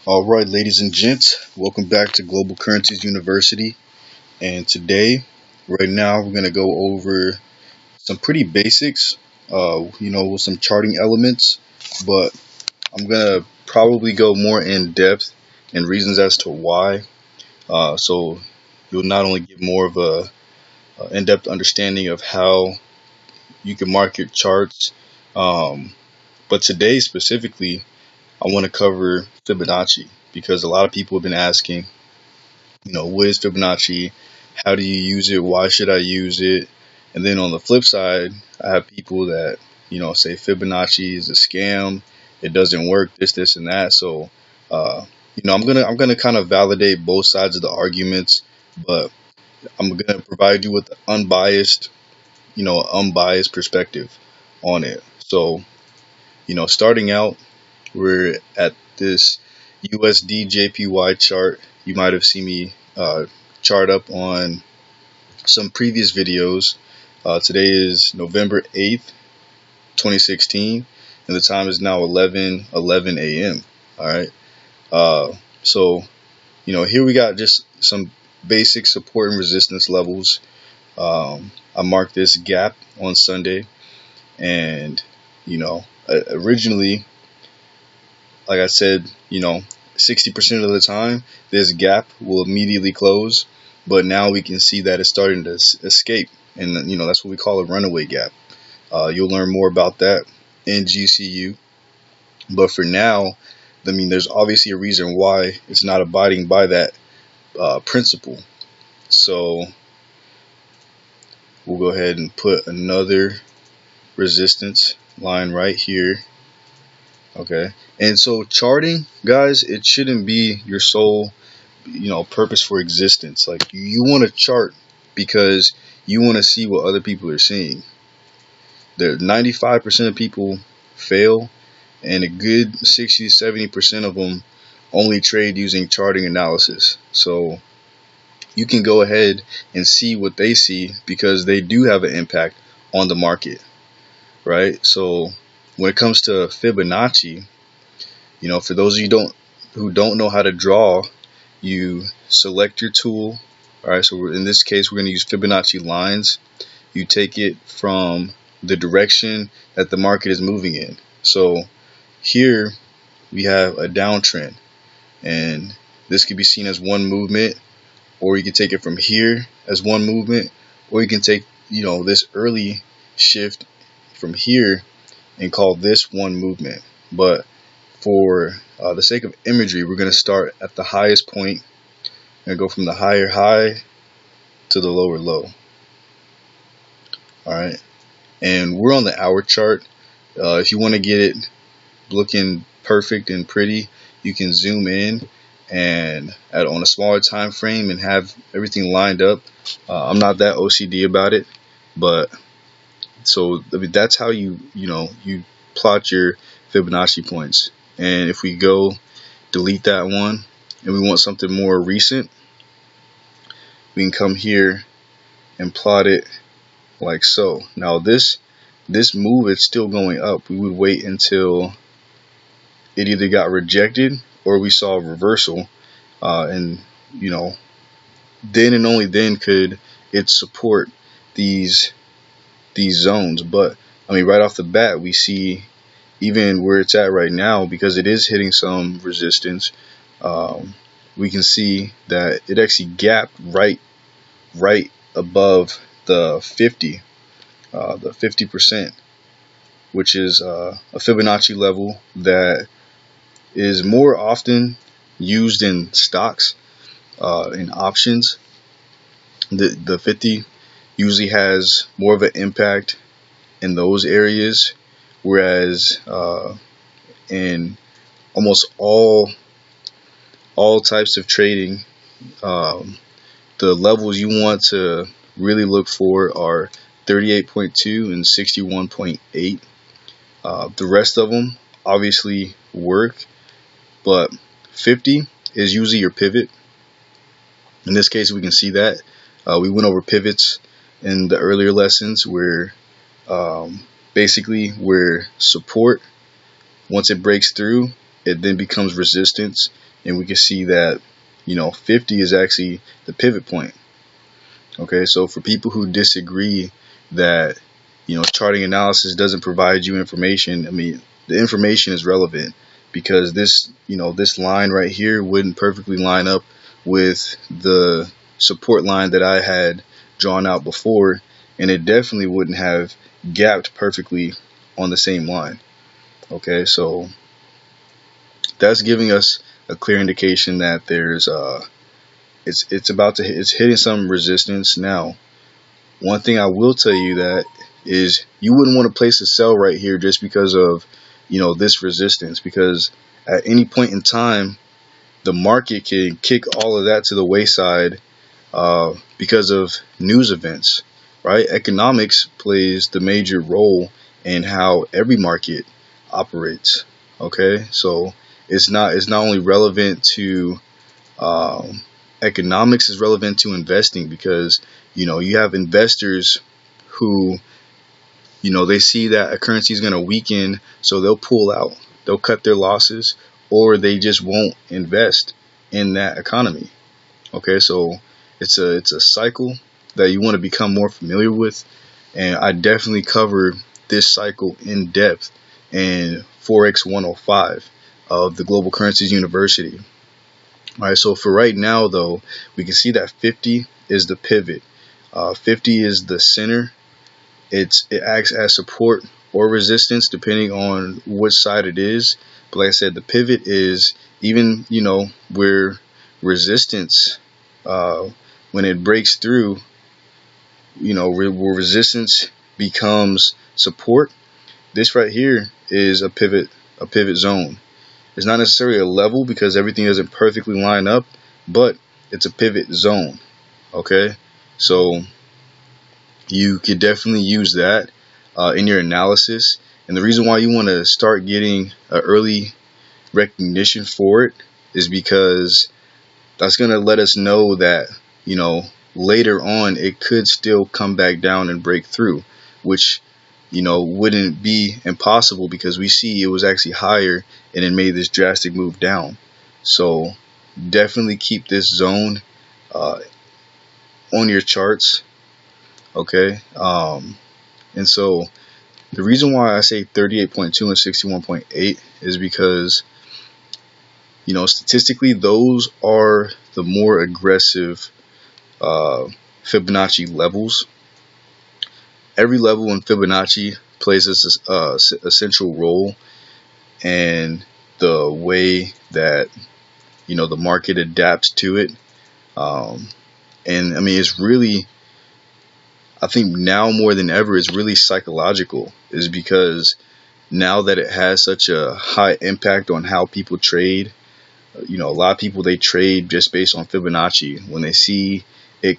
Alright, ladies and gents, welcome back to Global Currencies University. And today, right now, we're going to go over some pretty basics, with some charting elements, but I'm going to probably go more in depth and reasons as to why. So you'll not only get more of a in-depth understanding of how you can market charts, but today specifically, I want to cover Fibonacci because a lot of people have been asking, what is Fibonacci? How do you use it? Why should I use it? And then on the flip side, I have people that, say Fibonacci is a scam. It doesn't work, this, and that. So, I'm gonna kind of validate both sides of the arguments, but I'm gonna provide you with unbiased perspective on it. So, starting out, we're at this USD JPY chart. You might have seen me chart up on some previous videos. Today is November 8th, 2016, and the time is now 11:11 a.m. All right. So, here we got just some basic support and resistance levels. I marked this gap on Sunday, and originally, like I said, 60% of the time this gap will immediately close, but now we can see that it's starting to escape, and that's what we call a runaway gap. You'll learn more about that in GCU, but for now, there's obviously a reason why it's not abiding by that principle. So we'll go ahead and put another resistance line right here. Okay, and so charting, guys, it shouldn't be your sole purpose for existence. Like, you want to chart because you want to see what other people are seeing. The 95% of people fail, and a good 60 to 70% of them only trade using charting analysis. So you can go ahead and see what they see because they do have an impact on the market, right? So when it comes to Fibonacci, for those of you who don't know how to draw, you select your tool. All right, so in this case, we're going to use Fibonacci lines. You take it from the direction that the market is moving in. So here we have a downtrend, and this could be seen as one movement, or you can take it from here as one movement, or you can take this early shift from here and call this one movement. But for the sake of imagery, we're going to start at the highest point and go from the higher high to the lower low. All right, and we're on the hour chart. If you want to get it looking perfect and pretty, you can zoom in and on a smaller time frame and have everything lined up. I'm not that OCD about it, but so that's how you plot your Fibonacci points. And if we go delete that one and we want something more recent, we can come here and plot it like so. Now this move is still going up. We would wait until it either got rejected or we saw a reversal, and then and only then could it support these zones. But right off the bat, we see even where it's at right now, because it is hitting some resistance, we can see that it actually gapped right above the 50%, which is a Fibonacci level that is more often used in stocks, in options. The 50 usually has more of an impact in those areas, whereas in almost all types of trading, the levels you want to really look for are 38.2 and 61.8. The rest of them obviously work, but 50 is usually your pivot. In this case, we can see that we went over pivots in the earlier lessons, where basically where support, once it breaks through, it then becomes resistance, and we can see that 50 is actually the pivot point. Okay, so for people who disagree that charting analysis doesn't provide you information, I mean, the information is relevant, because this this line right here wouldn't perfectly line up with the support line that I had drawn out before, and it definitely wouldn't have gapped perfectly on the same line. Okay, so that's giving us a clear indication that there's it's hitting some resistance. Now, one thing I will tell you that is, you wouldn't want to place a sell right here just because of this resistance, because at any point in time the market can kick all of that to the wayside because of news events, right? Economics plays the major role in how every market operates. Okay, so it's not only relevant to economics, is relevant to investing, because you have investors who they see that a currency is going to weaken, so they'll pull out, they'll cut their losses, or they just won't invest in that economy. Okay, so it's a cycle that you want to become more familiar with, and I definitely cover this cycle in depth in Forex 105 of the Global Currencies University. Alright, so for right now though, we can see that 50 is the pivot. 50 is the center. It acts as support or resistance depending on which side it is. But like I said, the pivot is even where resistance, when it breaks through, where resistance becomes support. This right here is a pivot zone. It's not necessarily a level because everything doesn't perfectly line up, but it's a pivot zone. Okay, so you could definitely use that in your analysis. And the reason why you want to start getting an early recognition for it is because that's going to let us know that later on it could still come back down and break through, which wouldn't be impossible, because we see it was actually higher and it made this drastic move down. So definitely keep this zone on your charts. Okay, and so the reason why I say 38.2 and 61.8 is because statistically those are the more aggressive Fibonacci levels. Every level in Fibonacci plays a central role in the way that the market adapts to it, and I mean, it's really, I think now more than ever, it's really psychological, is because now that it has such a high impact on how people trade. A lot of people, they trade just based on Fibonacci. When they see it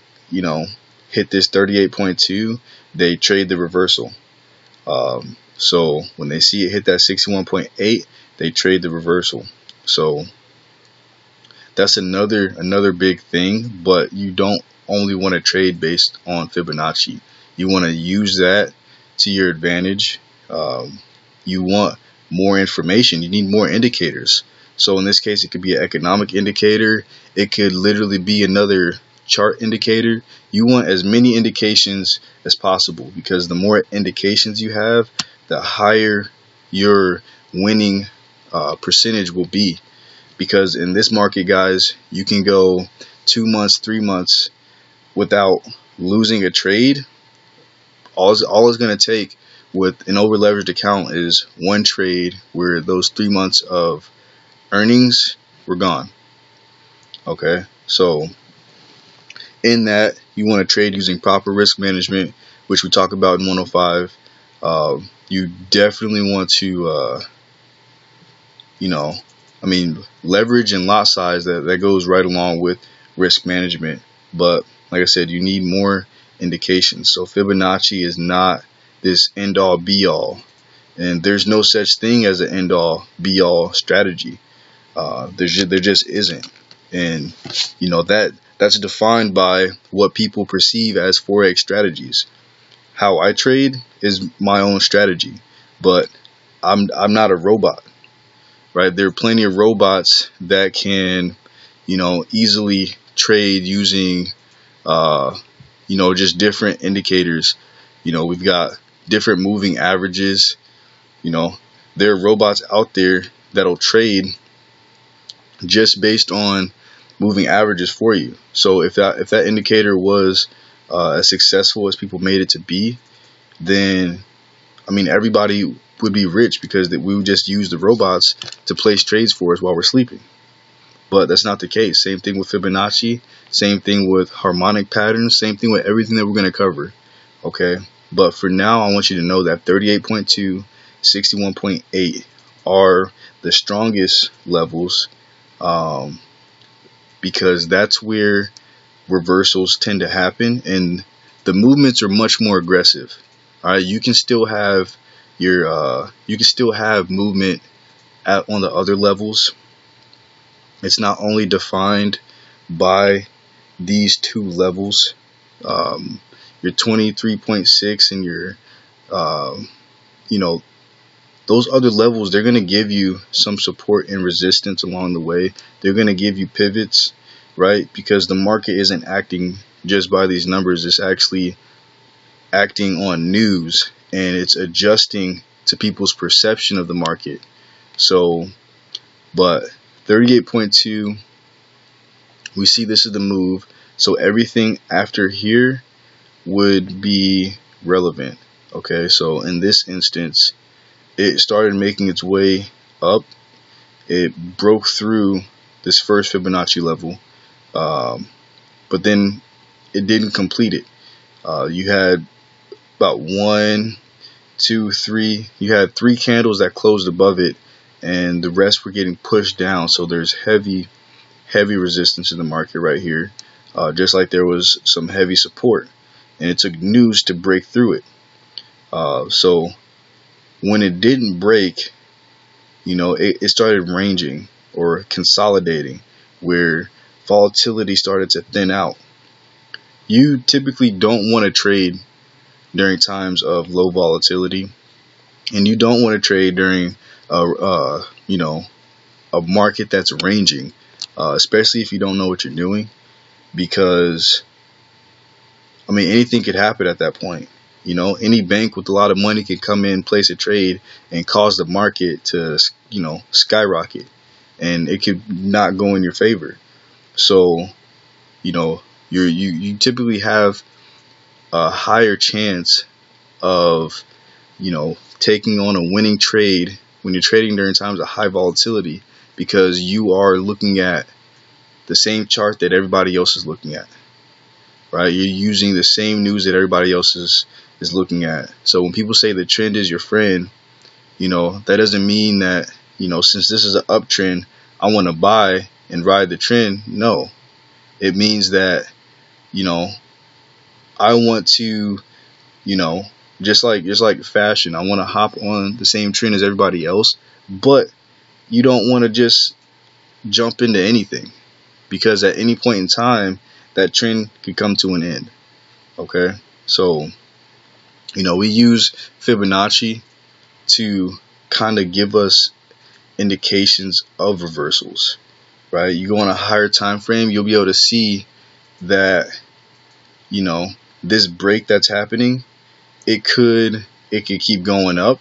hit this 38.2, they trade the reversal. So when they see it hit that 61.8, they trade the reversal. So that's another big thing. But you don't only want to trade based on Fibonacci. You want to use that to your advantage. You want more information. You need more indicators. So in this case, it could be an economic indicator. It could literally be another chart indicator. You want as many indications as possible, because the more indications you have, the higher your winning percentage will be. Because in this market, guys, you can go 2 months, 3 months without losing a trade. All it's going to take with an over leveraged account is one trade where those 3 months of earnings were gone. Okay, so in that, you want to trade using proper risk management, which we talk about in 105. You definitely want to leverage and lot size, that goes right along with risk management. But like I said, you need more indications. So Fibonacci is not this end all be all, and there's no such thing as an end all be all strategy. There just isn't. And that's defined by what people perceive as Forex strategies. How I trade is my own strategy, but I'm not a robot. right? There are plenty of robots that can, you know, easily trade using, you know, just different indicators. You know, we've got different moving averages. You know, there are robots out there that'll trade just based on moving averages for you. So if that indicator was as successful as people made it to be, then I mean everybody would be rich because we would just use the robots to place trades for us while we're sleeping. But that's not the case. Same thing with Fibonacci, same thing with harmonic patterns, same thing with everything that we're going to cover. Okay, but for now I want you to know that 38.2, 61.8 are the strongest levels, because that's where reversals tend to happen and the movements are much more aggressive. All right, you can still have your movement on the other levels. It's not only defined by these two levels, your 23.6 and your you know, those other levels, they're going to give you some support and resistance along the way. They're going to give you pivots, right? Because the market isn't acting just by these numbers. It's actually acting on news, and it's adjusting to people's perception of the market. So, but 38.2, we see this is the move. So everything after here would be relevant. Okay, so in this instance, it started making its way up. It broke through this first Fibonacci level, but then it didn't complete it. You had about 1, 2, 3. You had 3 candles that closed above it, and the rest were getting pushed down. So there's heavy resistance in the market right here, just like there was some heavy support, and it took news to break through it. So when it didn't break, you know, it started ranging or consolidating, where volatility started to thin out. You typically don't want to trade during times of low volatility, and you don't want to trade during you know, a market that's ranging, especially if you don't know what you're doing, because I mean anything could happen at that point. You know, any bank with a lot of money can come in, place a trade, and cause the market to, you know, skyrocket, and it could not go in your favor. So, you know, you typically have a higher chance of, you know, taking on a winning trade when you're trading during times of high volatility, because you are looking at the same chart that everybody else is looking at, right? You're using the same news that everybody else is looking at. So when people say the trend is your friend, you know, that doesn't mean that, you know, since this is an uptrend, I want to buy and ride the trend. No, it means that, you know, I want to, you know, just like fashion, I want to hop on the same trend as everybody else, but you don't want to just jump into anything, because at any point in time that trend could come to an end. Okay, so, you know, we use Fibonacci to kind of give us indications of reversals, right? You go on a higher time frame, you'll be able to see that, you know, this break that's happening, it could keep going up,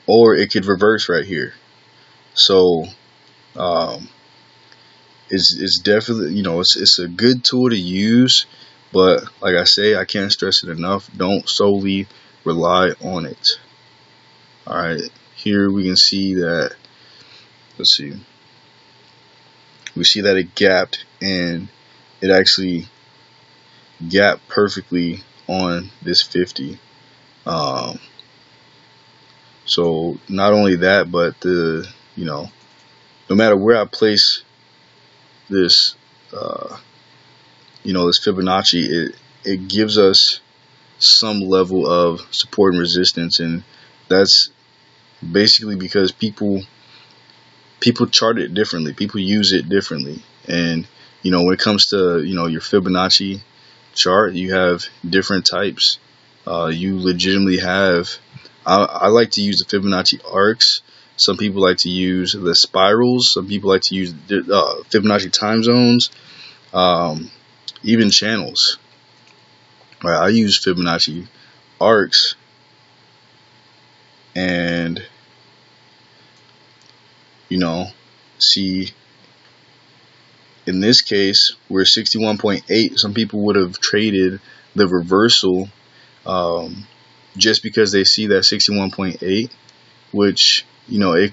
or it could reverse right here. So it's definitely, you know, it's a good tool to use, but like I say, I can't stress it enough, don't solely rely on it. All right, here we can see that, let's see, we see that it gapped, and it actually gapped perfectly on this 50. So not only that, but the, you know, no matter where I place this, you know, this Fibonacci, it gives us some level of support and resistance, and that's basically because people chart it differently, people use it differently. And you know, when it comes to, you know, your Fibonacci chart, you have different types. You legitimately have, I like to use the Fibonacci arcs, Some people like to use the spirals. Some people like to use Fibonacci time zones, even channels. Right, I use Fibonacci arcs, and see, in this case we're 61.8. Some people would have traded the reversal just because they see that 61.8, which it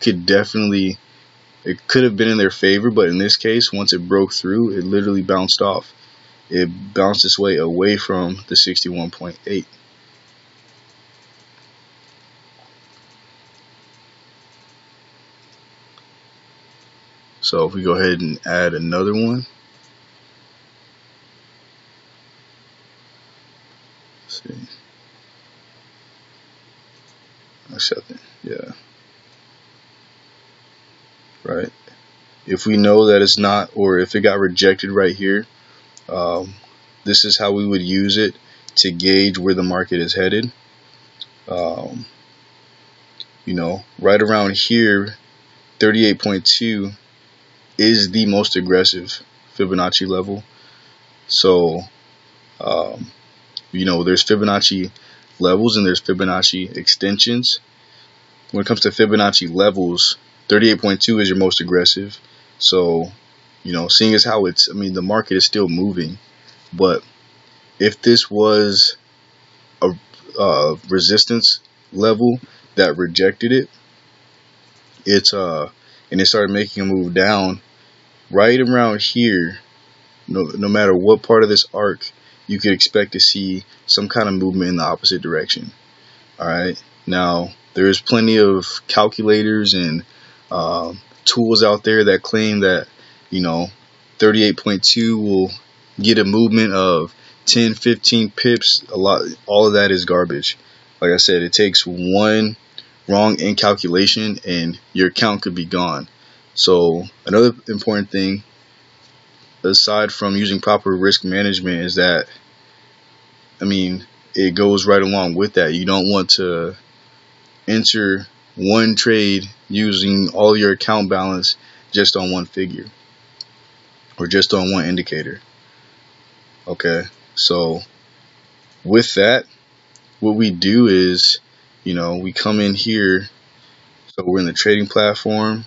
could have been in their favor, but in this case, once it broke through, it literally bounced off. It bounced its way away from the 61.8. So if we go ahead and add another one, let's see, yeah, right. If we know that it's not, or if it got rejected right here, this is how we would use it to gauge where the market is headed. Right around here, 38.2 is the most aggressive Fibonacci level. So there's Fibonacci levels and there's Fibonacci extensions. When it comes to Fibonacci levels, 38.2 is your most aggressive. So seeing as how the market is still moving, but if this was a resistance level that rejected it, and it started making a move down right around here, no matter what part of this arc, you could expect to see some kind of movement in the opposite direction. Alright, now there's plenty of calculators and tools out there that claim that 38.2 will get a movement of 10-15 pips. All of that is garbage. Like I said, it takes one wrong in calculation and your account could be gone. So another important thing, aside from using proper risk management, is that it goes right along with that. You don't want to enter one trade using all your account balance just on one figure or just on one indicator. Okay, so with that, what we do is we come in here. So we're in the trading platform,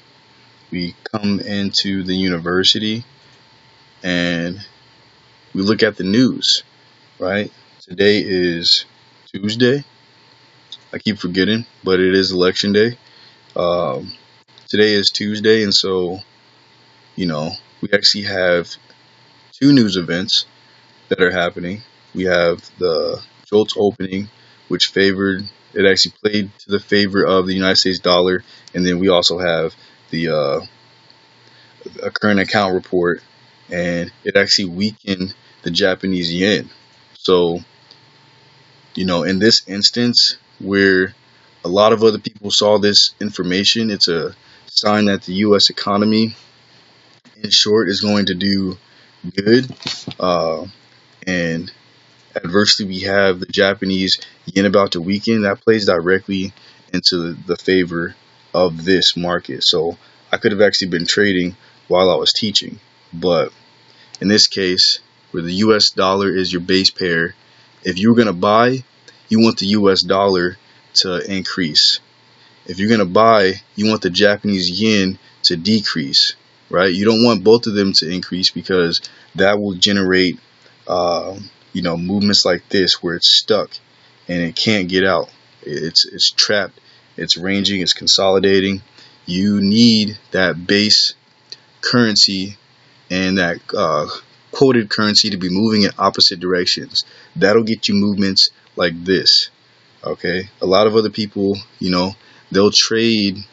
we come into the university, and we look at the news. Right, today is Tuesday. I keep forgetting, but it is election day. Today is Tuesday, and so we actually have two news events that are happening. We have the JOLTS opening, which actually played to the favor of the United States dollar, and then we also have the a current account report, and it actually weakened the Japanese yen. So in this instance, where a lot of other people saw this information, it's a sign that the U.S. economy, in short, is going to do good. And adversely, we have the Japanese yen about to weaken. That plays directly into the favor of this market. So I could have actually been trading while I was teaching, but in this case, where the US dollar is your base pair, if you're going to buy, you want the US dollar to increase. If you're going to buy, you want the Japanese yen to decrease, right? You don't want both of them to increase, because that will generate movements like this where it's stuck and it can't get out. It's trapped, it's ranging, it's consolidating. You need that base currency and that quoted currency to be moving in opposite directions. That'll get you movements like this. Okay, a lot of other people, they'll trade.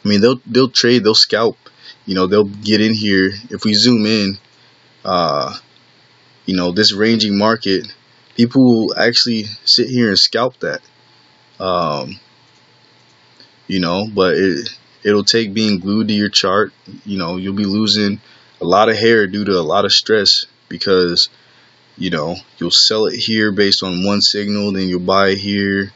They'll scalp. They'll get in here. If we zoom in, this ranging market, people will actually sit here and scalp that. But it'll take being glued to your chart. You'll be losing a lot of hair due to a lot of stress, because you'll sell it here based on one signal, then you'll buy it here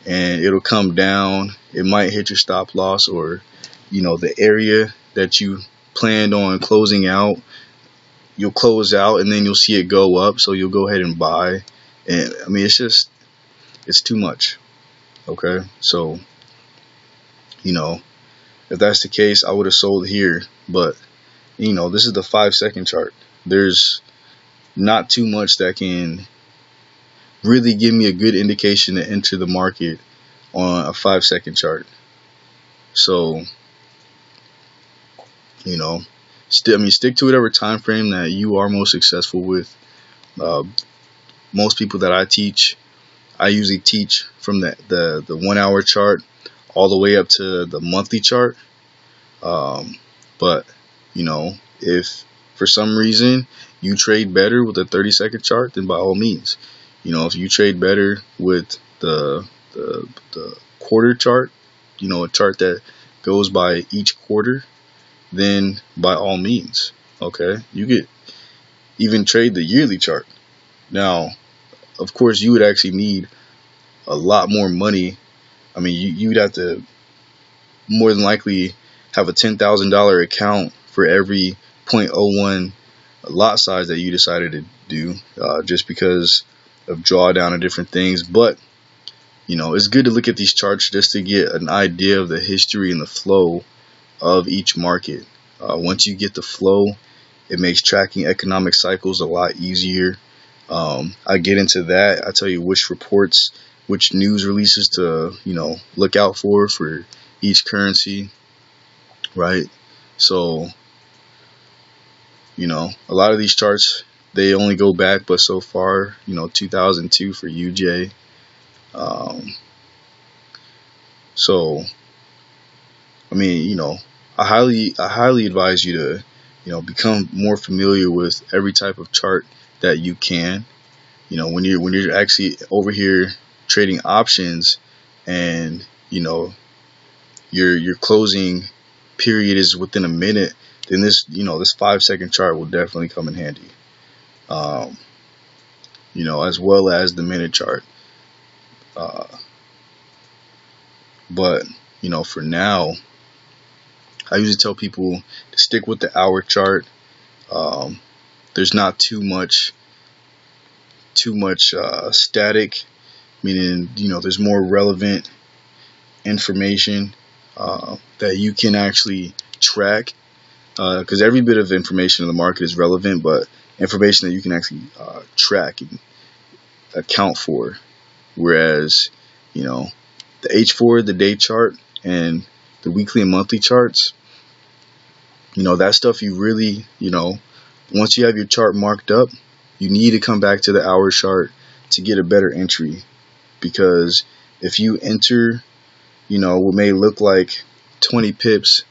and it'll come down, it might hit your stop loss, or the area that you planned on closing out, you'll close out and then you'll see it go up, so you'll go ahead and buy. And I mean, it's too much. Okay, so if that's the case, I would have sold here. But this is the 5-second chart. There's not too much that can really give me a good indication to enter the market on a 5-second chart. So stick to whatever time frame that you are most successful with. Most people that I teach, I usually teach from the 1 hour chart all the way up to the monthly chart. But if for some reason you trade better with a 30-second chart, then by all means. If you trade better with the quarter chart, a chart that goes by each quarter, then by all means. Okay, you could even trade the yearly chart. Now, of course, you would actually need a lot more money. I mean, you'd have to more than likely have a $10,000 account for every 0.01 lot size that you decided to do, just because of drawdown and different things. But it's good to look at these charts just to get an idea of the history and the flow of each market. Once you get the flow, it makes tracking economic cycles a lot easier. I get into that. I tell you which reports, which news releases to look out for each currency, right? So a lot of these charts, they only go back but so far. 2002 for UJ. So I mean, I highly advise you to become more familiar with every type of chart that you can. When you're actually over here trading options, and your closing period is within a minute, then this 5-second chart will definitely come in handy. As well as the minute chart. But for now, I usually tell people to stick with the hour chart. There's not too much static, meaning there's more relevant information that you can actually track, because every bit of information in the market is relevant, but information that you can actually track and account for. Whereas the H4, the day chart, and the weekly and monthly charts, that stuff you really, once you have your chart marked up, you need to come back to the hour chart to get a better entry. Because if you enter, what may look like 20 pips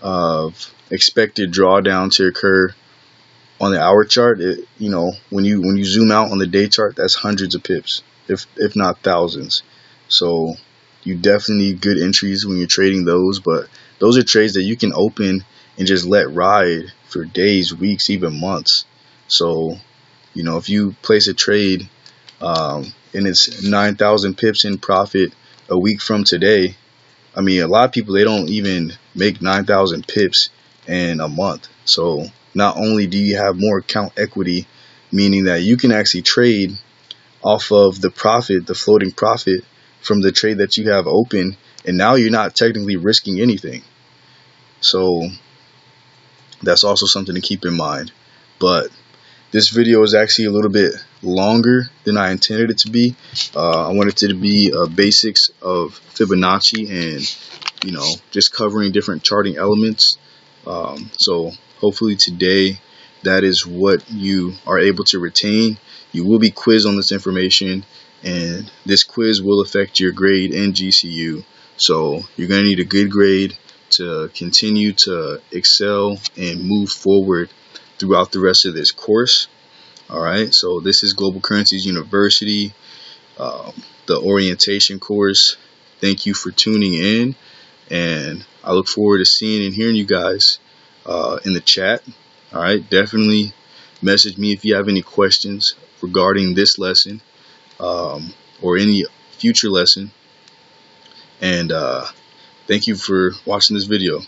of expected drawdown to occur on the hour chart, when you zoom out on the day chart, that's hundreds of pips, if not thousands. So you definitely need good entries when you're trading those. But those are trades that you can open and just let ride for days, weeks, even months. So if you place a trade and it's 9,000 pips in profit a week from today, I mean, a lot of people, they don't even make 9,000 pips in a month. So not only do you have more account equity, meaning that you can actually trade off of the profit, the floating profit from the trade that you have open, and now you're not technically risking anything. So that's also something to keep in mind. But this video is actually a little bit longer than I intended it to be. I wanted it to be basics of Fibonacci and just covering different charting elements. So hopefully today that is what you are able to retain. You will be quizzed on this information, and this quiz will affect your grade in GCU. So you're going to need a good grade to continue to excel and move forward throughout the rest of this course. Alright, so this is Global Currencies University, the orientation course. Thank you for tuning in, and I look forward to seeing and hearing you guys in the chat. Alright, definitely message me if you have any questions regarding this lesson or any future lesson. And thank you for watching this video.